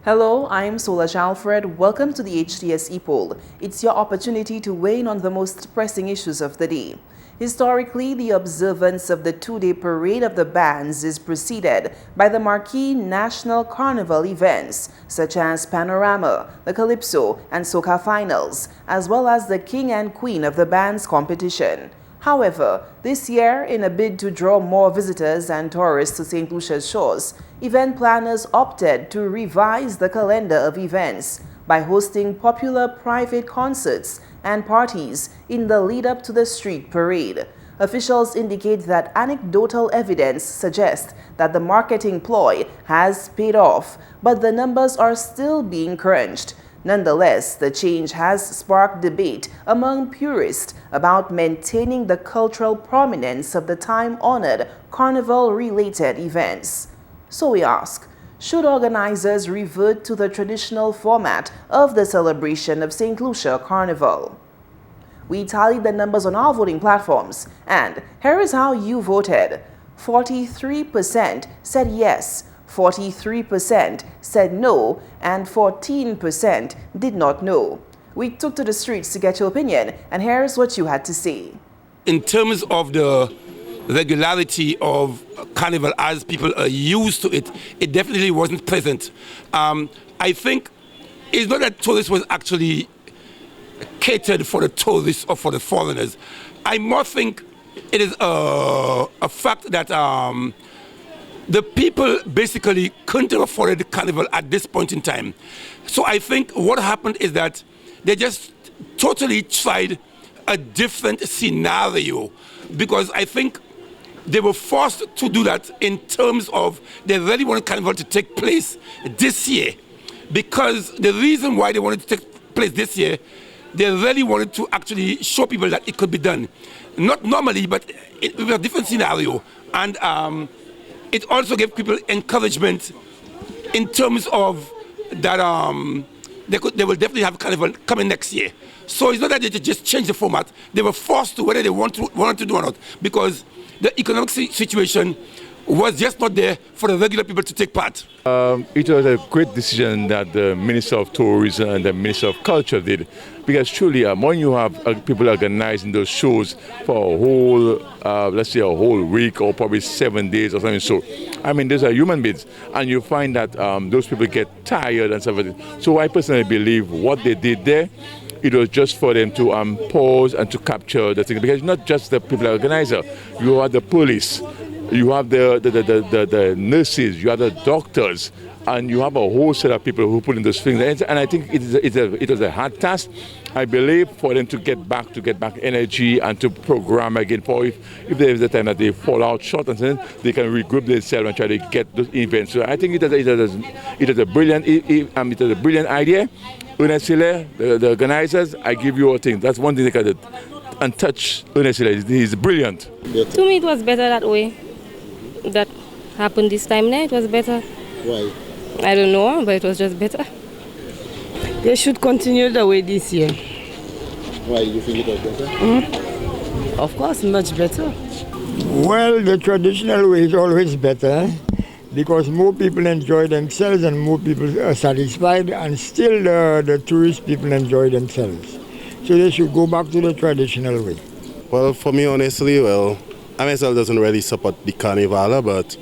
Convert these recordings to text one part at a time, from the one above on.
Hello, I'm Solange Alfred. Welcome to the HTS Epoll. It's your opportunity to weigh in on the most pressing issues of the day. Historically, the observance of the two-day parade of the bands is preceded by the marquee national carnival events such as Panorama, the Calypso, and Soca Finals, as well as the King and Queen of the Bands competition. However, this year, in a bid to draw more visitors and tourists to Saint Lucia's shores, event planners opted to revise the calendar of events by hosting popular private concerts and parties in the lead-up to the street parade. Officials indicate that anecdotal evidence suggests that the marketing ploy has paid off, but the numbers are still being crunched. Nonetheless, the change has sparked debate among purists about maintaining the cultural prominence of the time-honored carnival-related events. So we ask, should organizers revert to the traditional format of the celebration of Saint Lucia Carnival? We tallied the numbers on our voting platforms, and here is how you voted. 43% said yes, 43% said no, and 14% did not know. We took to the streets to get your opinion, and here's what you had to say. In terms of the regularity of carnival as people are used to it, it definitely wasn't present. I think it's not that tourists was actually catered for the tourists or for the foreigners. I more think it is a fact that the people basically couldn't afford the carnival at this point in time. So I think what happened is that they just totally tried a different scenario, because I think they were forced to do that in terms of they really wanted carnival to take place this year. Because the reason why they wanted to take place this year, they really wanted to actually show people that it could be done. Not normally, but with a different scenario. And it also gave people encouragement in terms of that they will definitely have carnival coming next year. So it's not that they just changed the format. They were forced to, whether they wanted to do or not, because the economic situation was just not there for the regular people to take part. It was a great decision that the Minister of Tourism and the Minister of Culture did, because truly when you have people organizing those shows for a whole, let's say a whole week or probably 7 days or something, so I mean those are human beings, and you find that those people get tired and stuff like that. So I personally believe what they did there, it was just for them to pause and to capture the thing, because not just the people organizer, you have the police, you have the nurses, you have the doctors, and you have a whole set of people who put in those things. And I think it was a hard task, I believe, for them to get back energy and to program again. For if there is a time that they fall out short, and then they can regroup themselves and try to get those events. So I think it is a brilliant idea. Honestly, the organizers, I give you a thing. That's one thing they can do. And touch honestly, he's brilliant. To me, it was better that way. That happened this time now, it was better. Why? I don't know, but it was just better. They should continue the way this year. Why? You think it was better? Mm-hmm. Of course, much better. Well, the traditional way is always better, because more people enjoy themselves and more people are satisfied, and still the tourist people enjoy themselves. So they should go back to the traditional way. Well, for me, honestly, I myself doesn't really support the carnival, but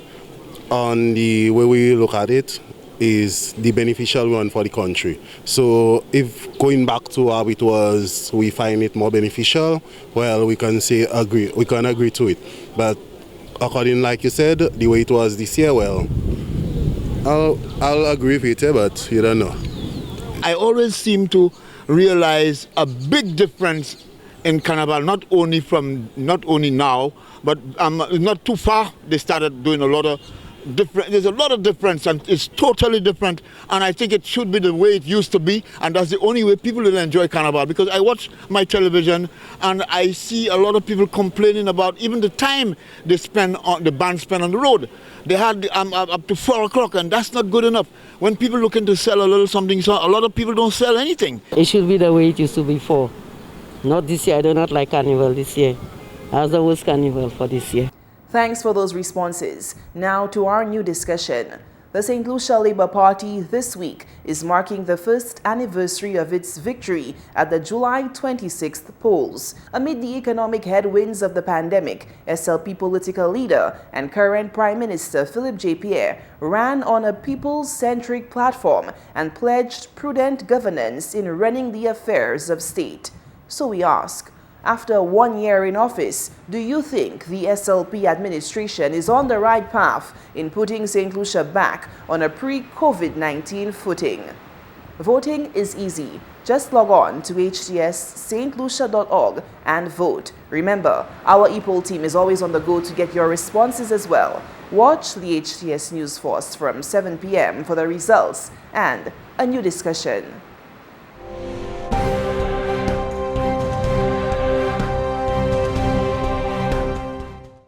on the way we look at it is the beneficial one for the country. So if going back to how it was, we find it more beneficial, well, we can agree to it. But according, like you said, the way it was this year, well, I'll agree with it, but you don't know. I always seem to realize a big difference in Carnival, not only now, but not too far. They started doing a lot of different. There's a lot of difference, and it's totally different. And I think it should be the way it used to be, and that's the only way people will enjoy Carnival. Because I watch my television, and I see a lot of people complaining about even the time the band spend on the road. They had up to 4 o'clock, and that's not good enough. When people looking to sell a little something, so a lot of people don't sell anything. It should be the way it used to be before. Not this year. I do not like Carnival this year. That's the worst Carnival for this year. Thanks for those responses. Now to our new discussion. The Saint Lucia Labour Party this week is marking the first anniversary of its victory at the July 26th polls. Amid the economic headwinds of the pandemic, SLP political leader and current Prime Minister Philip J. Pierre ran on a people-centric platform and pledged prudent governance in running the affairs of state. So we ask, after 1 year in office, do you think the SLP administration is on the right path in putting Saint Lucia back on a pre-COVID-19 footing? Voting is easy. Just log on to htsstlucia.org and vote. Remember, our Epoll team is always on the go to get your responses as well. Watch the HTS News Force from 7 p.m. for the results and a new discussion.